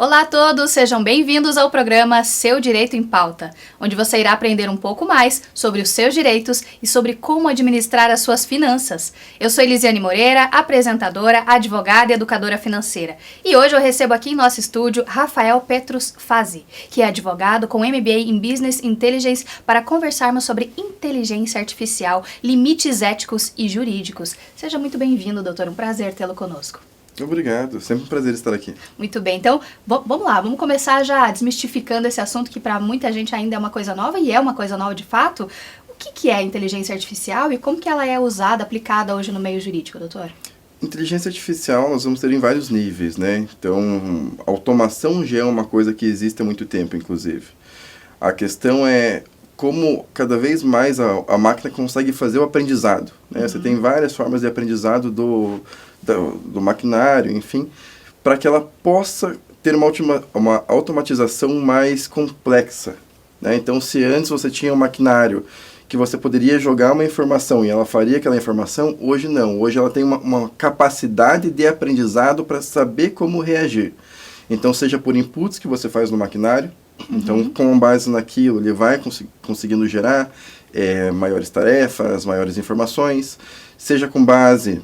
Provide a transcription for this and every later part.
Olá a todos, sejam bem-vindos ao programa Seu Direito em Pauta, onde você irá aprender um pouco mais sobre os seus direitos e sobre como administrar as suas finanças. Eu sou Elisiane Moreira, apresentadora, advogada e educadora financeira. E hoje eu recebo aqui em nosso estúdio Rafael Petrus Fazi, que é advogado com MBA em Business Intelligence, para conversarmos sobre inteligência artificial, limites éticos e jurídicos. Seja muito bem-vindo, doutor, um prazer tê-lo conosco. Obrigado, sempre um prazer estar aqui. Muito bem, então vamos lá, vamos começar já desmistificando esse assunto que para muita gente ainda é uma coisa nova e é uma coisa nova de fato. O que é a inteligência artificial e como que ela é usada, aplicada hoje no meio jurídico, doutor? Inteligência artificial nós vamos ter em vários níveis, né? Então, automação já é uma coisa que existe há muito tempo, inclusive. A questão é como cada vez mais a máquina consegue fazer o aprendizado, né? Você tem várias formas de aprendizado do maquinário, enfim, para que ela possa ter uma automatização mais complexa, né? Então, se antes você tinha um maquinário que você poderia jogar uma informação e ela faria aquela informação, hoje não. Hoje ela tem uma capacidade de aprendizado para saber como reagir. Então, seja por inputs que você faz no maquinário, então, com base naquilo, ele vai conseguindo gerar maiores tarefas, maiores informações, seja com base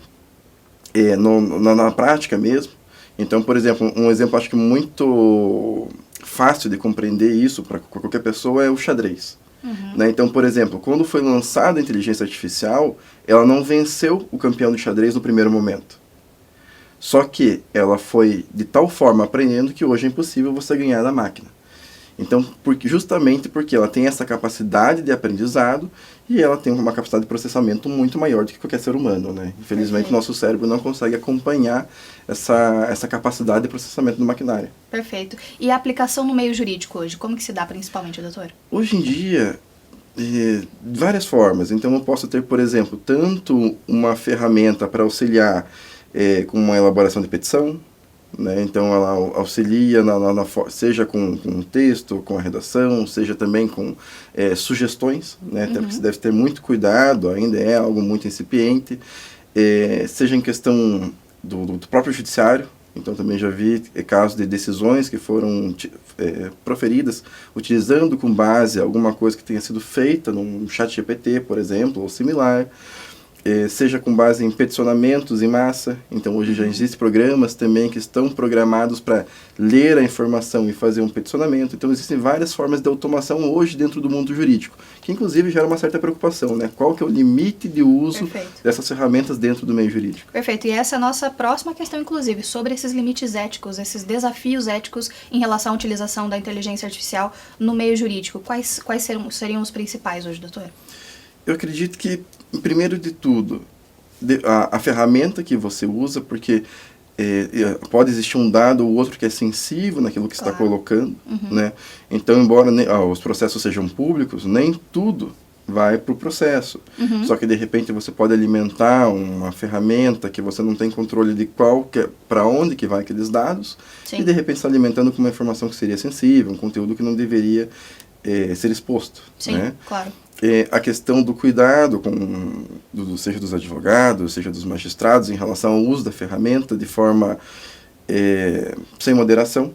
na prática mesmo. Então, por exemplo, um exemplo acho que muito fácil de compreender isso para qualquer pessoa é o xadrez. Né? Então, por exemplo, quando foi lançada a inteligência artificial, ela não venceu o campeão de xadrez no primeiro momento. Só que ela foi de tal forma aprendendo que hoje é impossível você ganhar da máquina. Então, justamente porque ela tem essa capacidade de aprendizado e ela tem uma capacidade de processamento muito maior do que qualquer ser humano, né? Infelizmente, nosso cérebro não consegue acompanhar essa capacidade de processamento do maquinário. Perfeito. E a aplicação no meio jurídico hoje, como que se dá principalmente, doutor? Hoje em dia, de várias formas. Então, eu posso ter, por exemplo, tanto uma ferramenta para auxiliar com uma elaboração de petição, né? Então ela auxilia seja com texto, com a redação, seja também com sugestões, né? Até porque você deve ter muito cuidado, ainda é algo muito incipiente, seja em questão do próprio judiciário. Então também já vi casos de decisões que foram proferidas utilizando com base alguma coisa que tenha sido feita num chat GPT, por exemplo, ou similar. Seja com base em peticionamentos em massa. Então hoje já existem programas também que estão programados para ler a informação e fazer um peticionamento. Então existem várias formas de automação hoje dentro do mundo jurídico, que inclusive gera uma certa preocupação, né? Qual que é o limite de uso dessas ferramentas dentro do meio jurídico? Perfeito, e essa é a nossa próxima questão, inclusive, sobre esses limites éticos, esses desafios éticos em relação à utilização da inteligência artificial no meio jurídico. Quais seriam os principais hoje, doutor? Eu acredito que, primeiro de tudo, a ferramenta que você usa, porque pode existir um dado ou outro que é sensível naquilo que você está colocando, né? Então, embora os processos sejam públicos, nem tudo vai para o processo. Só que, de repente, você pode alimentar uma ferramenta que você não tem controle de para onde que vai aqueles dados, e, de repente, está alimentando com uma informação que seria sensível, um conteúdo que não deveria ser exposto. Sim, né? Claro. A questão do cuidado, seja dos advogados, seja dos magistrados, em relação ao uso da ferramenta de forma sem moderação.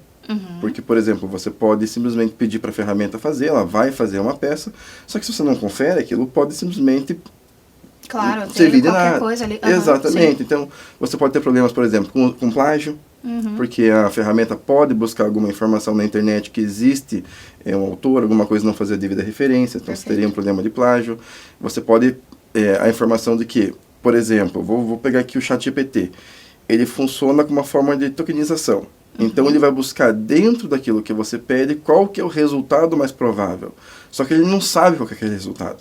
Porque, por exemplo, você pode simplesmente pedir para a ferramenta fazer, ela vai fazer uma peça, só que se você não confere, aquilo pode simplesmente servir de nada. Coisa ali. Exatamente. Então, você pode ter problemas, por exemplo, com plágio, porque a ferramenta pode buscar alguma informação na internet que existe um autor, alguma coisa não fazer a devida referência, então você teria um problema de plágio. Você pode, a informação de que, por exemplo, vou pegar aqui o ChatGPT, ele funciona com uma forma de tokenização. Então ele vai buscar dentro daquilo que você pede qual que é o resultado mais provável. Só que ele não sabe qual que é aquele resultado.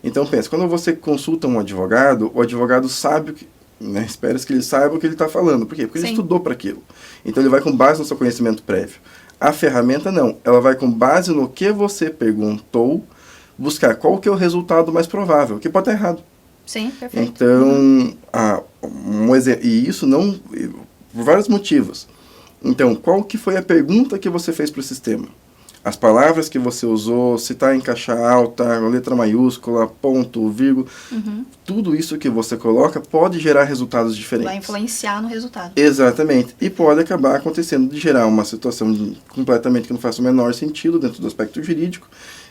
Então pensa, quando você consulta um advogado, o advogado sabe o que, né, espera-se que ele saiba o que ele está falando. Por quê? Porque ele estudou para aquilo. Então ele vai com base no seu conhecimento prévio. A ferramenta não. Ela vai com base no que você perguntou, buscar qual que é o resultado mais provável, que pode estar errado. Sim, perfeito. Então, e isso não por vários motivos. Então, qual que foi a pergunta que você fez para o sistema? as palavras que você usou, se está em caixa alta, letra maiúscula, ponto, vírgula, tudo isso que você coloca pode gerar resultados diferentes. Vai influenciar no resultado. Exatamente. E pode acabar acontecendo de gerar uma situação completamente que não faz o menor sentido dentro do aspecto jurídico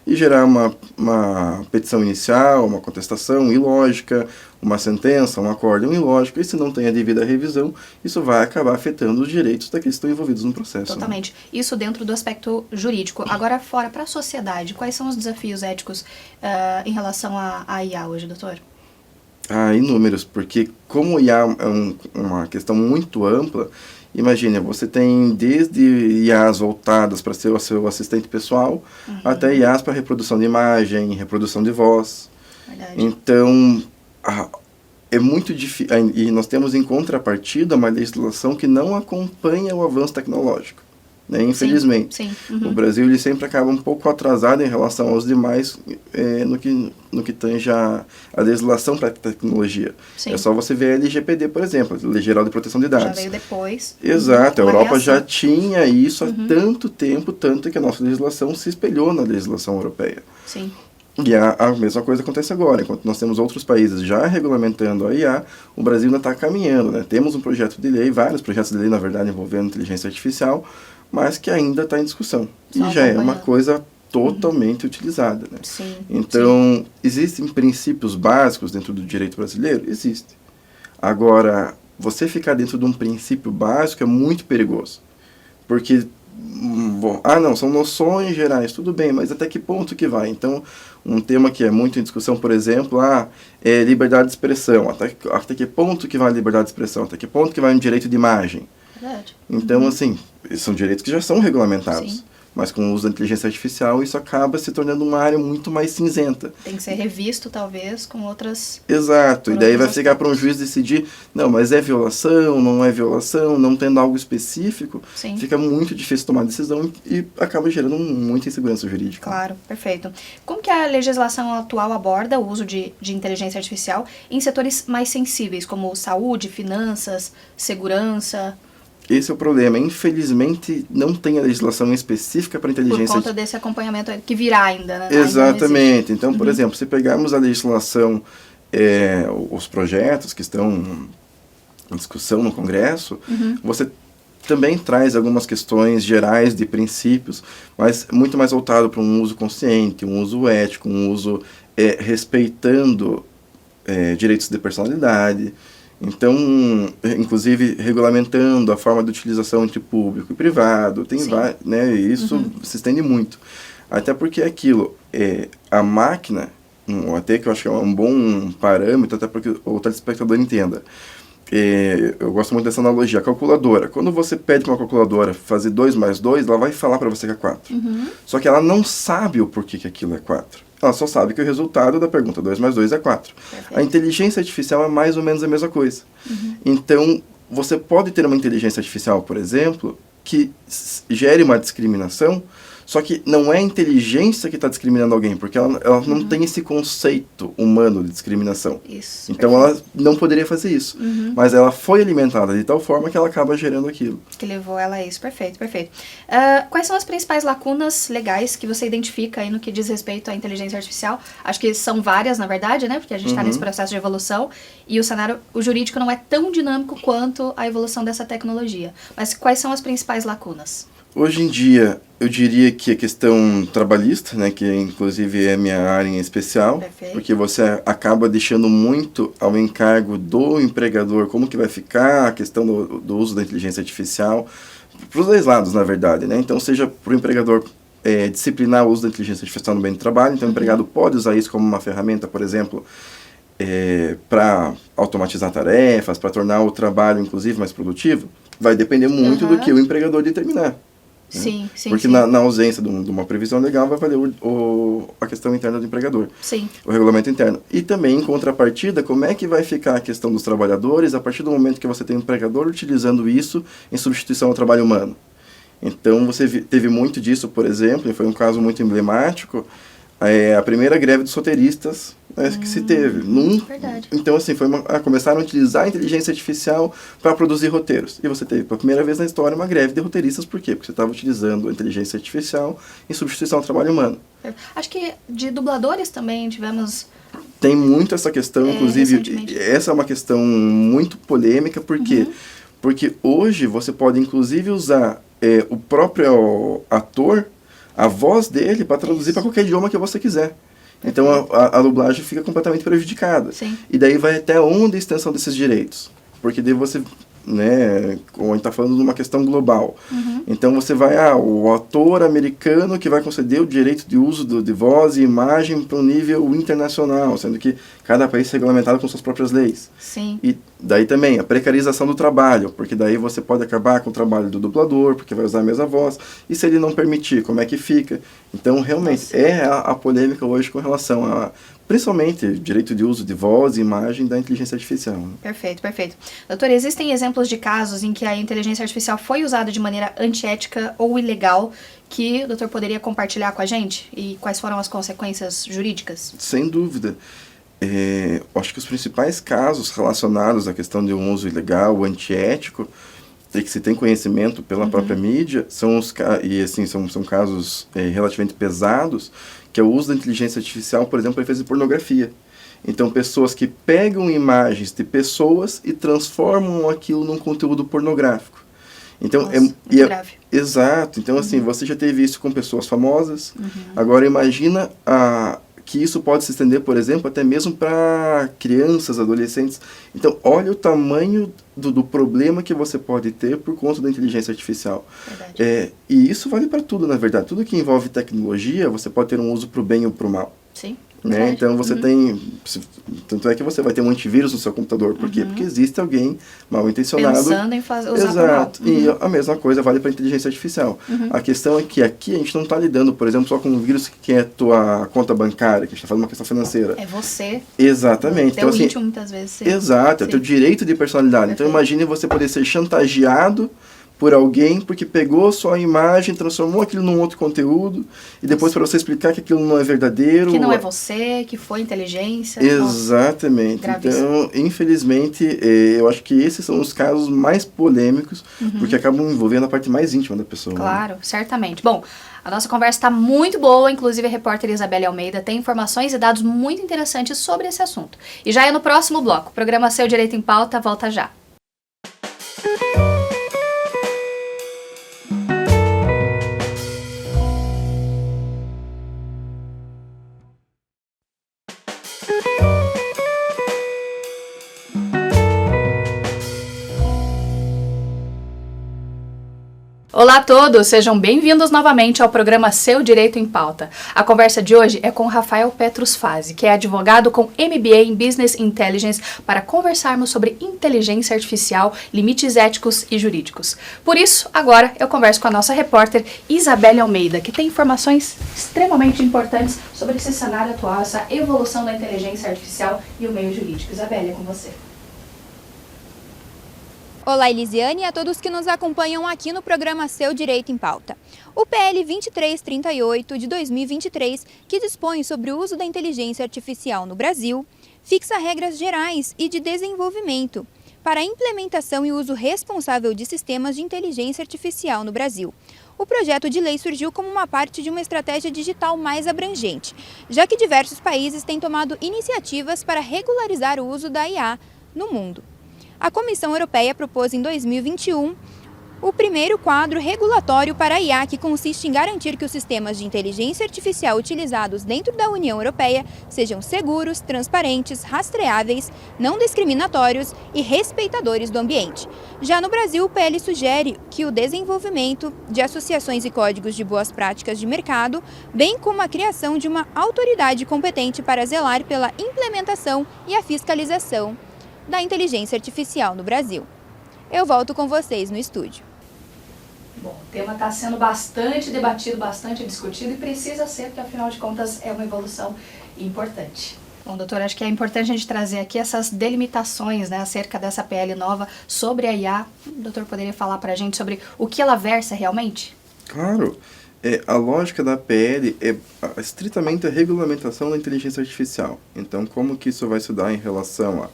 e gerar uma petição inicial, uma contestação ilógica, uma sentença, um acórdão ilógico, e se não tem a devida revisão, isso vai acabar afetando os direitos daqueles que estão envolvidos no processo. Totalmente. Né? Isso dentro do aspecto jurídico. Agora, fora, para a sociedade, quais são os desafios éticos em relação à IA hoje, doutor? Inúmeros, porque como o IA é uma questão muito ampla, imagina, você tem desde IAs voltadas para ser o seu assistente pessoal, até IAs para reprodução de imagem, reprodução de voz. Verdade. Então, é muito difícil, e nós temos em contrapartida uma legislação que não acompanha o avanço tecnológico. Né? Infelizmente. Sim. O Brasil ele sempre acaba um pouco atrasado em relação aos demais no que tange a legislação para a tecnologia. Sim. É só você ver a LGPD, por exemplo, a Lei Geral de Proteção de Dados. Já veio depois. Exato, a Europa já tinha isso há tanto tempo, tanto que a nossa legislação se espelhou na legislação europeia. Sim. E a mesma coisa acontece agora. Enquanto nós temos outros países já regulamentando a IA, o Brasil ainda está caminhando. Né? Temos um projeto de lei, vários projetos de lei, na verdade, envolvendo inteligência artificial, mas que ainda está em discussão. E já é uma coisa totalmente utilizada. Né? Sim, então, existem princípios básicos dentro do direito brasileiro? Existe. Agora, você ficar dentro de um princípio básico é muito perigoso. Porque, não, são noções gerais, tudo bem, mas até que ponto que vai? Então, um tema que é muito em discussão, por exemplo, é liberdade de expressão. Até que ponto que vai a liberdade de expressão? Até que ponto que vai um direito de imagem? Verdade. Então, assim, são direitos que já são regulamentados. Sim. Mas com o uso da inteligência artificial, isso acaba se tornando uma área muito mais cinzenta. Tem que ser revisto, talvez, com outras... Exato. E daí vai ficar para um juiz decidir, não, mas é violação, não é violação, não tendo algo específico. Sim. Fica muito difícil tomar decisão e acaba gerando muita insegurança jurídica. Claro, perfeito. Como que a legislação atual aborda o uso de inteligência artificial em setores mais sensíveis, como saúde, finanças, segurança? Esse é o problema. Infelizmente, não tem a legislação específica para inteligência artificial. Por conta desse acompanhamento que virá ainda, né? Exatamente. Então, por exemplo, se pegarmos a legislação, os projetos que estão em discussão no Congresso, você também traz algumas questões gerais de princípios, mas muito mais voltado para um uso consciente, um uso ético, um uso respeitando direitos de personalidade. Então, inclusive, regulamentando a forma de utilização entre público e privado, tem né, isso se estende muito. Até porque aquilo, a máquina, até que eu acho que é um bom parâmetro, até porque o telespectador entenda. Eu gosto muito dessa analogia, a calculadora. Quando você pede para uma calculadora fazer 2 mais 2, ela vai falar para você que é 4. Só que ela não sabe o porquê que aquilo é 4. Ela só sabe que o resultado da pergunta 2 mais 2 é 4. Perfeito. A inteligência artificial é mais ou menos a mesma coisa. Então, você pode ter uma inteligência artificial, por exemplo, que gere uma discriminação, só que não é a inteligência que está discriminando alguém, porque ela não tem esse conceito humano de discriminação. Isso, então, perfeito. Ela não poderia fazer isso. Mas ela foi alimentada de tal forma que ela acaba gerando aquilo. Que levou ela a isso. Perfeito, perfeito. Quais são as principais lacunas legais que você identifica aí no que diz respeito à inteligência artificial? Acho que são várias, na verdade, né? Porque a gente está nesse processo de evolução e o cenário jurídico não é tão dinâmico quanto a evolução dessa tecnologia. Mas quais são as principais lacunas? Hoje em dia, eu diria que a questão trabalhista, né, que inclusive é minha área em especial, perfeito. Porque você acaba deixando muito ao encargo do empregador como que vai ficar a questão do uso da inteligência artificial, para os dois lados, na verdade, né? Então, seja para o empregador disciplinar o uso da inteligência artificial no bem do trabalho, então o empregado pode usar isso como uma ferramenta, por exemplo, para automatizar tarefas, para tornar o trabalho, inclusive, mais produtivo, vai depender muito do que o empregador determinar. Sim. Porque na ausência de uma previsão legal vai valer a questão interna do empregador, o regulamento interno. E também, em contrapartida, como é que vai ficar a questão dos trabalhadores a partir do momento que você tem um empregador utilizando isso em substituição ao trabalho humano. Então, você teve muito disso, por exemplo, e foi um caso muito emblemático, a primeira greve dos roteiristas, né, que se teve. Verdade. Então, assim, começaram a utilizar a inteligência artificial para produzir roteiros. E você teve, pela primeira vez na história, uma greve de roteiristas. Por quê? Porque você estava utilizando a inteligência artificial em substituição ao trabalho humano. Acho que de dubladores também tivemos... Tem muito essa questão, inclusive, essa é uma questão muito polêmica, por quê? Porque hoje você pode, inclusive, usar o próprio ator, a voz dele, para traduzir para qualquer idioma que você quiser. Então a dublagem fica completamente prejudicada. Sim. E daí vai até onde a extensão desses direitos? Porque daí você, né, como a gente está falando de uma questão global. Então você vai, o ator americano que vai conceder o direito de uso de voz e imagem para um nível internacional, sendo que cada país é regulamentado com suas próprias leis. Sim. E daí também a precarização do trabalho, porque daí você pode acabar com o trabalho do dublador, porque vai usar a mesma voz, e se ele não permitir, como é que fica? Então, realmente, a polêmica hoje com relação a, principalmente, direito de uso de voz e imagem da inteligência artificial. Né? Perfeito, perfeito. Doutor, existem exemplos de casos em que a inteligência artificial foi usada de maneira antiética ou ilegal que o doutor poderia compartilhar com a gente? E quais foram as consequências jurídicas? Sem dúvida. Acho que os principais casos relacionados à questão de um uso ilegal, antiético, e que se tem conhecimento pela própria mídia, são casos relativamente pesados, que é o uso da inteligência artificial, por exemplo, para efeitos de pornografia. Então, pessoas que pegam imagens de pessoas e transformam aquilo num conteúdo pornográfico. Então, Nossa, grave. Exato. Então, assim, você já teve isso com pessoas famosas. Agora, imagina que isso pode se estender, por exemplo, até mesmo para crianças, adolescentes. Então, olha o tamanho do problema que você pode ter por conta da inteligência artificial. E isso vale para tudo, na verdade. Tudo que envolve tecnologia, você pode ter um uso para o bem ou para o mal. Sim. Né? Então você tem, tanto é que você vai ter um antivírus no seu computador, por quê? Porque existe alguém mal intencionado pensando em usar para mal. E a mesma coisa vale para a inteligência artificial. A questão é que aqui a gente não está lidando, por exemplo, só com um vírus que é a tua conta bancária, que a gente está falando uma questão financeira. É você. Exatamente. Teu então, íntimo, muitas vezes. Sim. Exato, é teu direito de personalidade. Então imagine você poder ser chantageado por alguém porque pegou sua imagem, transformou aquilo num outro conteúdo e depois para você explicar que aquilo não é verdadeiro. Que não é você, que foi inteligência. Exatamente. Então, infelizmente, eu acho que esses são os casos mais polêmicos, porque acabam envolvendo a parte mais íntima da pessoa. Claro, certamente. Bom, a nossa conversa está muito boa, inclusive a repórter Isabelle Almeida tem informações e dados muito interessantes sobre esse assunto. E já é no próximo bloco. O programa Seu Direito em Pauta volta já. Olá a todos, sejam bem-vindos novamente ao programa Seu Direito em Pauta. A conversa de hoje é com Rafael Petrus Fazi, que é advogado com MBA em Business Intelligence, para conversarmos sobre inteligência artificial, limites éticos e jurídicos. Por isso, agora eu converso com a nossa repórter Isabelle Almeida, que tem informações extremamente importantes sobre esse cenário atual, essa evolução da inteligência artificial e o meio jurídico. Isabelle, é com você. Olá, Elisiane, e a todos que nos acompanham aqui no programa Seu Direito em Pauta. O PL 2338 de 2023, que dispõe sobre o uso da inteligência artificial no Brasil, fixa regras gerais e de desenvolvimento para a implementação e uso responsável de sistemas de inteligência artificial no Brasil. O projeto de lei surgiu como uma parte de uma estratégia digital mais abrangente, já que diversos países têm tomado iniciativas para regularizar o uso da IA no mundo. A Comissão Europeia propôs em 2021 o primeiro quadro regulatório para a IA, que consiste em garantir que os sistemas de inteligência artificial utilizados dentro da União Europeia sejam seguros, transparentes, rastreáveis, não discriminatórios e respeitadores do ambiente. Já no Brasil, o PL sugere que o desenvolvimento de associações e códigos de boas práticas de mercado, bem como a criação de uma autoridade competente para zelar pela implementação e a fiscalização da inteligência artificial no Brasil. Eu volto com vocês no estúdio. Bom, o tema está sendo bastante debatido, bastante discutido e precisa ser, porque afinal de contas é uma evolução importante. Bom, doutor, acho que é importante a gente trazer aqui essas delimitações, né, acerca dessa PL nova sobre a IA. O doutor poderia falar para a gente sobre o que ela versa realmente? Claro. A lógica da PL é estritamente a regulamentação da inteligência artificial. Então, como que isso vai se dar em relação a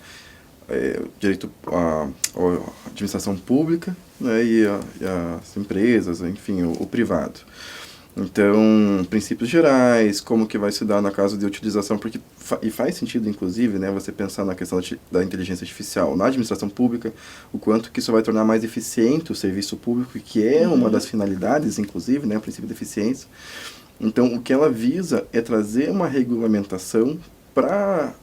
direito à administração pública, né, e as empresas, enfim, o privado. Então, princípios gerais, como que vai se dar na caso de utilização, porque e faz sentido, inclusive, né, você pensar na questão da inteligência artificial na administração pública, o quanto que isso vai tornar mais eficiente o serviço público, que é uma das finalidades, inclusive, né, o princípio de eficiência. Então, o que ela visa é trazer uma regulamentação para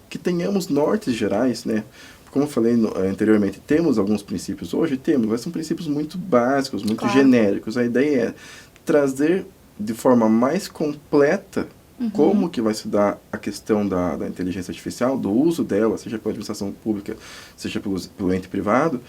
que tenhamos nortes gerais, né? Como eu falei anteriormente, temos alguns princípios hoje, mas são princípios muito básicos, muito genéricos. A ideia é trazer de forma mais completa como que vai se dar a questão da inteligência artificial, do uso dela, seja pela administração pública, seja pelo ente privado,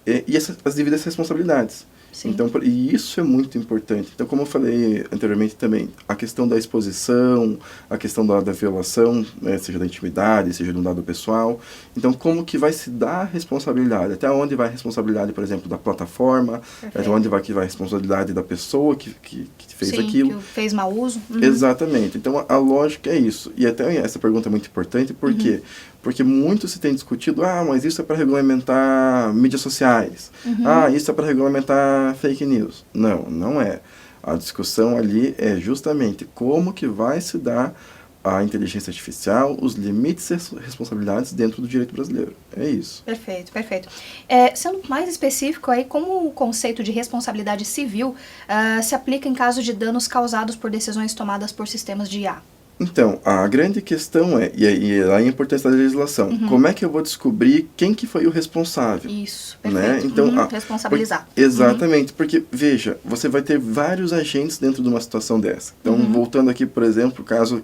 e as devidas responsabilidades. Sim. Então, e isso é muito importante. Então, como eu falei anteriormente também, a questão da exposição, a questão da violação, né, seja da intimidade, seja de um dado pessoal. Então, como que vai se dar a responsabilidade? Até onde vai a responsabilidade, por exemplo, da plataforma? Até onde vai a responsabilidade da pessoa que fez aquilo? Que fez mau uso. Exatamente. Então, a lógica é isso. E até essa pergunta é muito importante, por quê? Porque muito se tem discutido, mas isso é para regulamentar mídias sociais. Isso é para regulamentar fake news. Não, não é. A discussão ali é justamente como que vai se dar a inteligência artificial, os limites e responsabilidades dentro do direito brasileiro. É isso. Perfeito, perfeito. Sendo mais específico, aí, como o conceito de responsabilidade civil se aplica em caso de danos causados por decisões tomadas por sistemas de IA? Então, a grande questão e aí a importância da legislação. Como é que eu vou descobrir quem que foi o responsável? Isso, perfeito. Né? Então, responsabilizar. Exatamente, porque, veja, você vai ter vários agentes dentro de uma situação dessa. Então, voltando aqui, por exemplo, o caso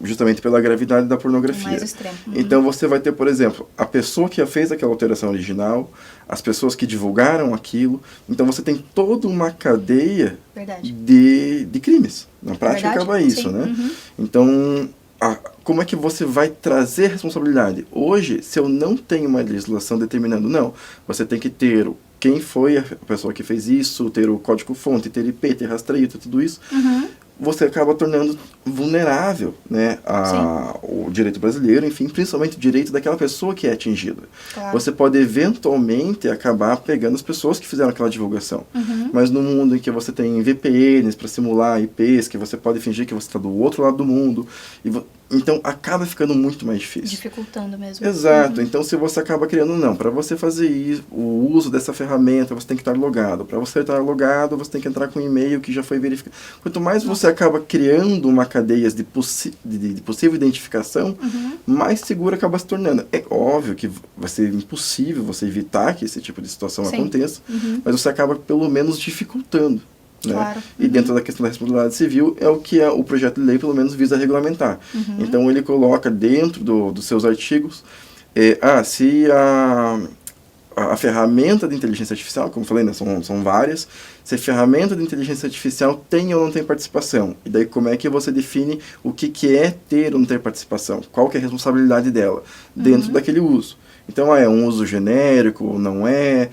justamente pela gravidade da pornografia. Mais extremo. Então, você vai ter, por exemplo, a pessoa que fez aquela alteração original, as pessoas que divulgaram aquilo. Então, você tem toda uma cadeia de crimes. Na prática, acaba isso, né? Então, como é que você vai trazer responsabilidade? Hoje, se eu não tenho uma legislação determinando, não, você tem que ter quem foi a pessoa que fez isso, ter o código-fonte, ter IP, ter rastreio, ter tudo isso, você acaba tornando vulnerável, né, o direito brasileiro, enfim, principalmente o direito daquela pessoa que é atingida. Claro. Você pode eventualmente acabar pegando as pessoas que fizeram aquela divulgação. Mas no mundo em que você tem VPNs para simular IPs, que você pode fingir que você está do outro lado do mundo, então acaba ficando muito mais difícil. Dificultando mesmo. Exato. Então, se você acaba criando, para você fazer o uso dessa ferramenta, você tem que estar logado. Para você estar logado, você tem que entrar com um e-mail que já foi verificado. Quanto mais você acaba criando uma cadeia de possível identificação, mais seguro acaba se tornando. É óbvio que vai ser impossível você evitar que esse tipo de situação aconteça, mas você acaba pelo menos dificultando. Né? Claro. E dentro da questão da responsabilidade civil é o que o projeto de lei pelo menos visa regulamentar. Então ele coloca dentro dos seus artigos se a ferramenta de inteligência artificial, como eu falei, né, são várias, se a ferramenta de inteligência artificial tem ou não tem participação. E daí como é que você define o que é ter ou não ter participação? Qual que é a responsabilidade dela dentro daquele uso? Então é um uso genérico, não é...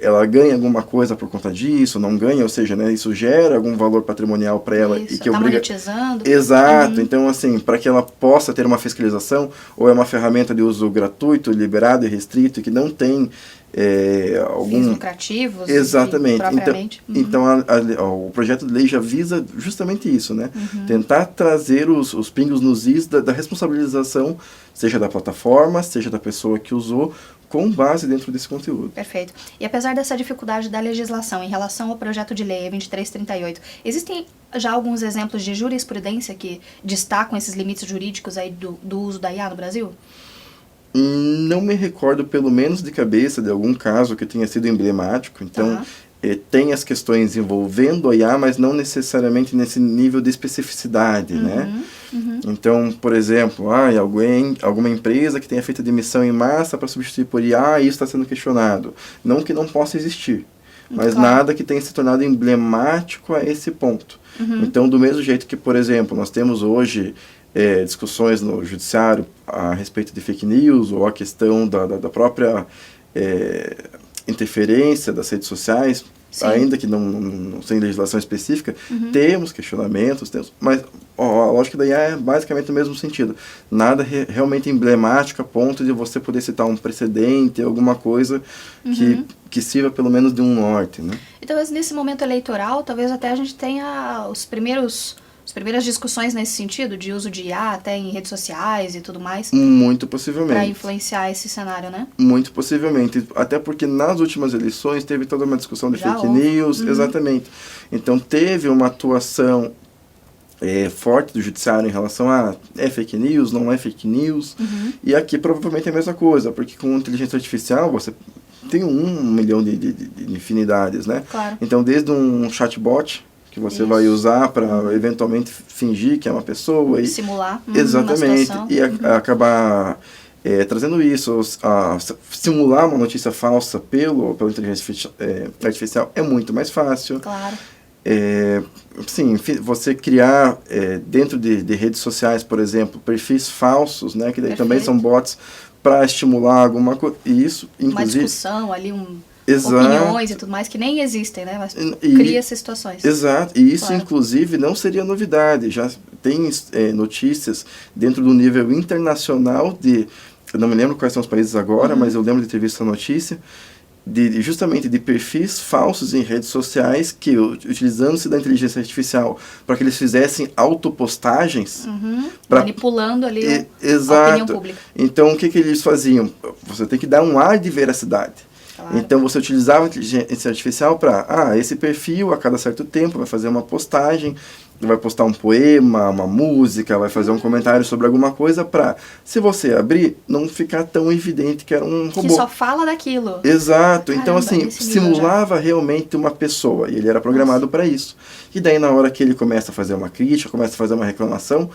ela ganha alguma coisa por conta disso, não ganha, ou seja, né, isso gera algum valor patrimonial para ela. Isso, e que monetizando. Exato, então assim, para que ela possa ter uma fiscalização, ou é uma ferramenta de uso gratuito, liberado e restrito, que não tem fins lucrativos. Exatamente. Propriamente. Então o projeto de lei já visa justamente isso, né? Tentar trazer os pingos nos is da responsabilização, seja da plataforma, seja da pessoa que usou, com base dentro desse conteúdo. Perfeito. E apesar dessa dificuldade da legislação em relação ao projeto de lei 2338, existem já alguns exemplos de jurisprudência que destacam esses limites jurídicos aí do uso da IA no Brasil? Não me recordo, pelo menos de cabeça, de algum caso que tenha sido emblemático. Então, tem as questões envolvendo a IA, mas não necessariamente nesse nível de especificidade, né? Então, por exemplo, alguma empresa que tenha feito demissão em massa para substituir por IA, isso está sendo questionado. Não que não possa existir, mas nada que tenha se tornado emblemático a esse ponto. Então, do mesmo jeito que, por exemplo, nós temos hoje discussões no judiciário a respeito de fake news, ou a questão da própria interferência das redes sociais, ainda que não sem legislação específica, temos questionamentos, mas a lógica da IA é basicamente no mesmo sentido. Nada realmente emblemático a ponto de você poder citar um precedente, alguma coisa que sirva pelo menos de um norte, né? E talvez nesse momento eleitoral, talvez até a gente tenha as primeiras discussões nesse sentido, de uso de IA até em redes sociais e tudo mais. Muito possivelmente. Para influenciar esse cenário, né? Muito possivelmente. Até porque nas últimas eleições teve toda uma discussão de fake news. Exatamente. Então teve uma atuação forte do judiciário em relação a é fake news, não é fake news. E aqui provavelmente é a mesma coisa, porque com inteligência artificial você tem 1 milhão de infinidades, né? Claro. Então desde um chatbot que você vai usar para eventualmente fingir que é uma pessoa e simular exatamente uma situação. E acabar trazendo isso, simular uma notícia falsa pela inteligência artificial é muito mais fácil. Claro. Sim, você criar dentro de redes sociais, por exemplo, perfis falsos, né, que daí também são bots para estimular alguma coisa. E isso, inclusive, uma discussão ali, opiniões e tudo mais que nem existem, né? Mas cria essas situações. Exato. E isso, inclusive, não seria novidade. Já tem notícias dentro do nível internacional eu não me lembro quais são os países agora, mas eu lembro de ter visto essa notícia, justamente de perfis falsos em redes sociais que, utilizando-se da inteligência artificial para que eles fizessem autopostagens. Manipulando ali a opinião pública. Então, o que eles faziam? Você tem que dar um ar de veracidade. Claro. Então, você utilizava a inteligência artificial para, esse perfil, a cada certo tempo, vai fazer uma postagem, vai postar um poema, uma música, vai fazer um comentário sobre alguma coisa para, se você abrir, não ficar tão evidente que era um robô. Que só fala daquilo. Exato. Caramba, então, assim, simulava realmente uma pessoa, e ele era programado para isso. E daí, na hora que ele começa a fazer uma crítica, começa a fazer uma reclamação,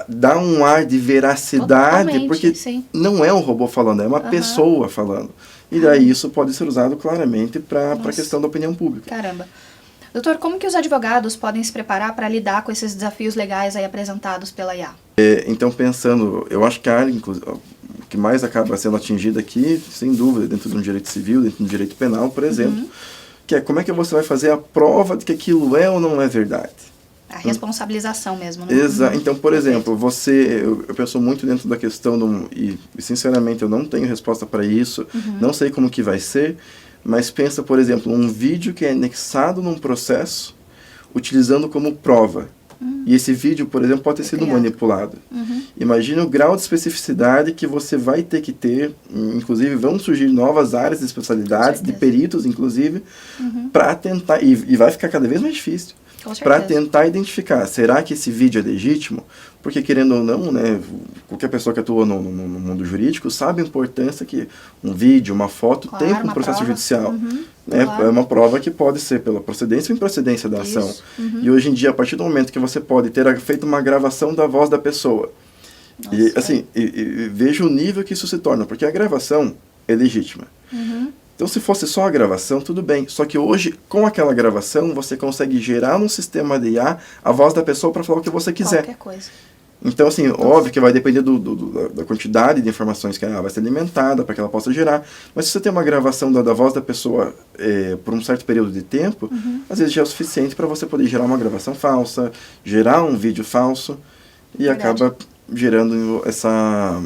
dá um ar de veracidade, porque não é um robô falando, é uma pessoa falando. E daí isso pode ser usado claramente para a questão da opinião pública. Caramba. Doutor, como que os advogados podem se preparar para lidar com esses desafios legais aí apresentados pela IA? Então, pensando, eu acho que a área que mais acaba sendo atingida aqui, sem dúvida, dentro de um direito civil, dentro de um direito penal, por exemplo, que é como é que você vai fazer a prova de que aquilo é ou não é verdade. A responsabilização mesmo, né? Exato. Então, por exemplo, eu penso muito dentro da questão e sinceramente eu não tenho resposta para isso, não sei como que vai ser, mas pensa, por exemplo, um vídeo que é anexado num processo utilizando como prova. E esse vídeo, por exemplo, pode ter sido manipulado. Imagina o grau de especificidade que você vai ter que ter, inclusive vão surgir novas áreas de especialidades, de peritos, inclusive, para tentar, e vai ficar cada vez mais difícil, para tentar identificar, será que esse vídeo é legítimo? Porque, querendo ou não, né, qualquer pessoa que atua no mundo jurídico sabe a importância que um vídeo, uma foto tem para um processo judicial. Né? É uma prova que pode ser pela procedência ou improcedência da ação. E hoje em dia, a partir do momento que você pode ter feito uma gravação da voz da pessoa, e assim, veja o nível que isso se torna, porque a gravação é legítima. Então, se fosse só a gravação, tudo bem. Só que hoje, com aquela gravação, você consegue gerar num sistema de IA a voz da pessoa para falar o que você quiser. Qualquer coisa. Então, assim, óbvio que vai depender da quantidade de informações que ela vai ser alimentada para que ela possa gerar. Mas se você tem uma gravação da voz da pessoa por um certo período de tempo, às vezes já é o suficiente para você poder gerar uma gravação falsa, gerar um vídeo falso e acaba gerando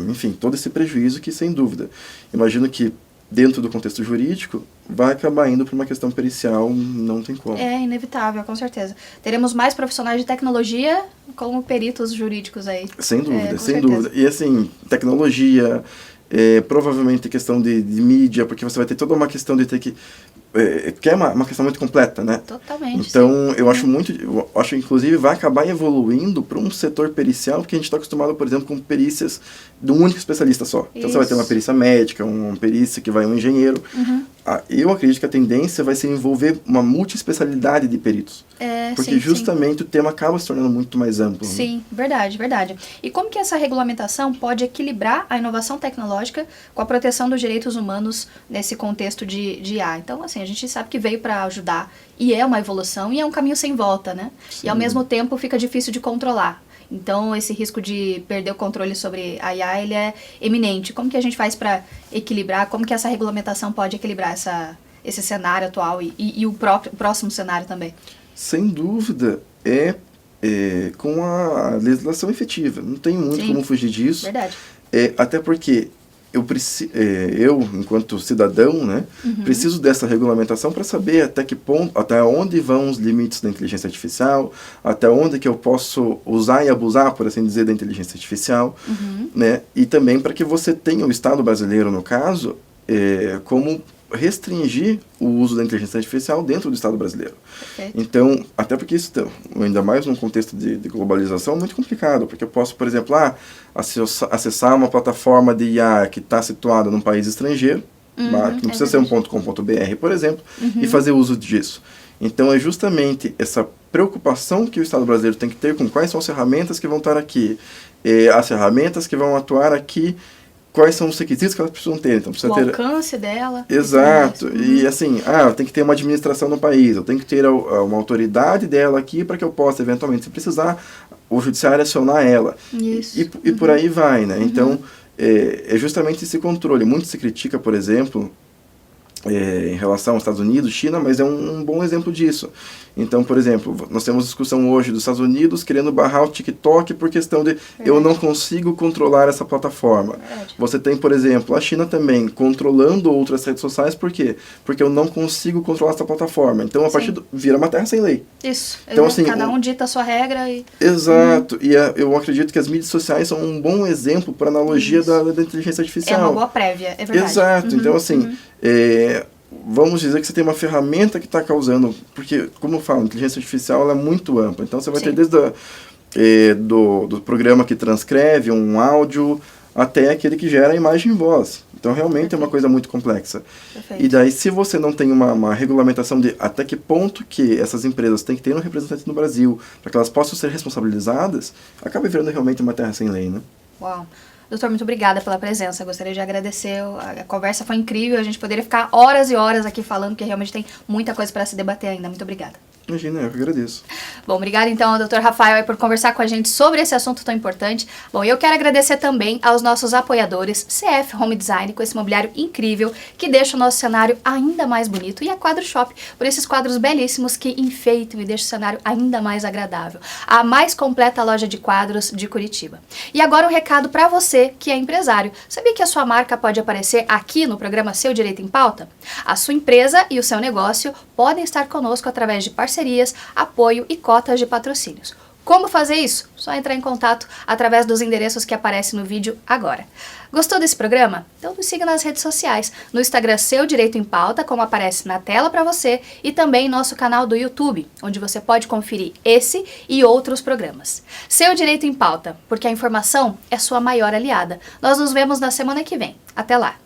enfim, todo esse prejuízo que, sem dúvida, imagino que dentro do contexto jurídico, vai acabar indo para uma questão pericial, não tem como. É inevitável, com certeza. Teremos mais profissionais de tecnologia como peritos jurídicos aí. Sem dúvida, sem dúvida. E assim, tecnologia, provavelmente questão de mídia, porque você vai ter toda uma questão de ter que que é uma questão muito completa, né? Totalmente. Então, eu acho inclusive vai acabar evoluindo para um setor pericial, porque a gente está acostumado, por exemplo, com perícias de um único especialista só. Então, você vai ter uma perícia médica, uma perícia que vai um engenheiro. Eu acredito que a tendência vai ser envolver uma multiespecialidade de peritos. Porque justamente o tema acaba se tornando muito mais amplo. Sim, né? Verdade, verdade. E como que essa regulamentação pode equilibrar a inovação tecnológica com a proteção dos direitos humanos nesse contexto de IA? Então, assim, a gente sabe que veio para ajudar e é uma evolução e é um caminho sem volta, né? Sim. E ao mesmo tempo fica difícil de controlar. Então, esse risco de perder o controle sobre a IA, ele é eminente. Como que a gente faz para equilibrar? Como que essa regulamentação pode equilibrar esse cenário atual e o próximo cenário também? Sem dúvida, com a legislação efetiva. Não tem muito como fugir disso. Verdade. Até porque eu, enquanto cidadão, né, preciso dessa regulamentação para saber até que ponto, até onde vão os limites da inteligência artificial, até onde que eu posso usar e abusar, por assim dizer, da inteligência artificial, né, e também para que você tenha o Estado brasileiro, no caso, como restringir o uso da inteligência artificial dentro do Estado brasileiro. Perfeito. Então, até porque isso, ainda mais num contexto de globalização, é muito complicado, porque eu posso, por exemplo, acessar uma plataforma de IA que está situada num país estrangeiro, que não precisa ser um .com.br, por exemplo, e fazer uso disso. Então, é justamente essa preocupação que o Estado brasileiro tem que ter com quais são as ferramentas que vão estar aqui, as ferramentas que vão atuar aqui, quais são os requisitos que elas precisam ter. Então, precisa ter alcance dela. Exato. E assim, eu tenho que ter uma administração no país, eu tenho que ter uma autoridade dela aqui para que eu possa, eventualmente, se precisar, o judiciário acionar ela. Isso. E por aí vai, né? Então, é justamente esse controle. Muito se critica, por exemplo, em relação aos Estados Unidos, China, mas é um bom exemplo disso. Então, por exemplo, nós temos discussão hoje dos Estados Unidos querendo barrar o TikTok por questão de eu não consigo controlar essa plataforma. Você tem, por exemplo, a China também controlando outras redes sociais, por quê? Porque eu não consigo controlar essa plataforma. Então, vira uma terra sem lei. Isso. Então, assim, cada um dita a sua regra e... Exato. E eu acredito que as mídias sociais são um bom exemplo para analogia da inteligência artificial. É uma boa prévia, é verdade. Exato. Então, assim, vamos dizer que você tem uma ferramenta que está causando, porque, como eu falo, a inteligência artificial ela é muito ampla. Então, você vai ter desde do programa que transcreve um áudio até aquele que gera imagem e voz. Então, realmente é uma coisa muito complexa. Perfeito. E daí, se você não tem uma regulamentação de até que ponto que essas empresas têm que ter um representante no Brasil, para que elas possam ser responsabilizadas, acaba virando realmente uma terra sem lei, né? Uau. Doutor, muito obrigada pela presença. Gostaria de agradecer. A conversa foi incrível. A gente poderia ficar horas e horas aqui falando, porque realmente tem muita coisa para se debater ainda. Muito obrigada. Imagina, eu que agradeço. Bom, obrigada então ao Dr. Rafael por conversar com a gente sobre esse assunto tão importante. Bom, eu quero agradecer também aos nossos apoiadores, CF Home Design, com esse mobiliário incrível que deixa o nosso cenário ainda mais bonito, e a Quadro Shop, por esses quadros belíssimos que enfeitam e deixam o cenário ainda mais agradável. A mais completa loja de quadros de Curitiba. E agora um recado para você que é empresário. Sabia que a sua marca pode aparecer aqui no programa Seu Direito em Pauta? A sua empresa e o seu negócio podem estar conosco através de parcerias, apoio e cotas de patrocínios. Como fazer isso? Só entrar em contato através dos endereços que aparecem no vídeo agora. Gostou desse programa? Então nos siga nas redes sociais, no Instagram Seu Direito em Pauta, como aparece na tela para você, e também nosso canal do YouTube, onde você pode conferir esse e outros programas. Seu Direito em Pauta, porque a informação é sua maior aliada. Nós nos vemos na semana que vem. Até lá!